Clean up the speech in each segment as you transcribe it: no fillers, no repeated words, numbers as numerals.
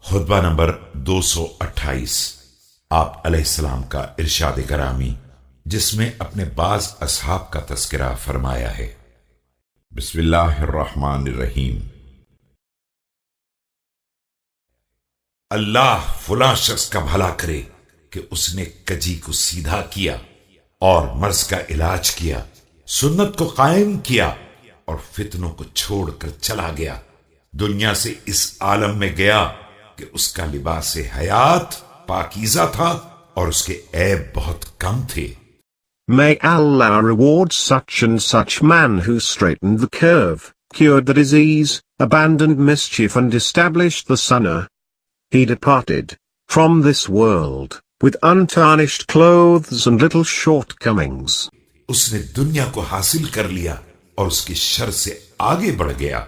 खुतबा number 228 आप अलैहिस्सलाम का इरशाद करामी, जिसमें अपने बाज असहाब का तस्करा फरमाया है। बिस्मिल्लाहिर्रहमानिर्रहीम। अल्लाह फुला शख्स का भला करे कि उसने कजी को सीधा किया और मर्ज का इलाज किया, सुन्नत को कायम किया और फितनों को छोड़कर चला गया, दुनिया से इस आलम में गया कि उसका लिबास हयात पाकीज़ा था और उसके ऐब बहुत कम थे। May Allah reward such and such man who straightened the curve, cured the disease, abandoned mischief and established the sunnah. He departed from this world with untarnished clothes and little shortcomings. उसने दुनिया को हासिल कर लिया और उसके sir से आगे बढ़ गया,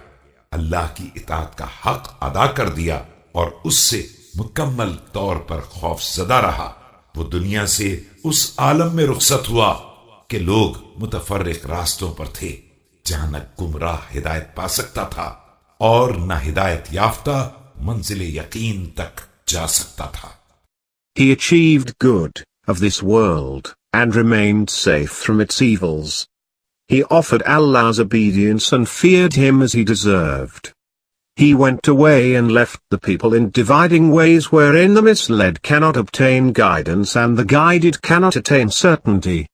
अल्लाह की इताअत का हक अदा कर दिया और उससे मुकम्मल तौर पर खौफजदा रहा। वो दुनिया से उस आलम में रुखसत हुआ कि लोग मुतफर्रिक रास्तों पर थे, जहां न गुमराह हिदायत पा सकता था और न हिदायत याफ्ता मंजिल यकीन तक जा सकता था। He achieved good of this world and remained safe from its evils. He offered Allah's obedience and feared him as he deserved. He went away and left the people in dividing ways wherein the misled cannot obtain guidance and the guided cannot attain certainty.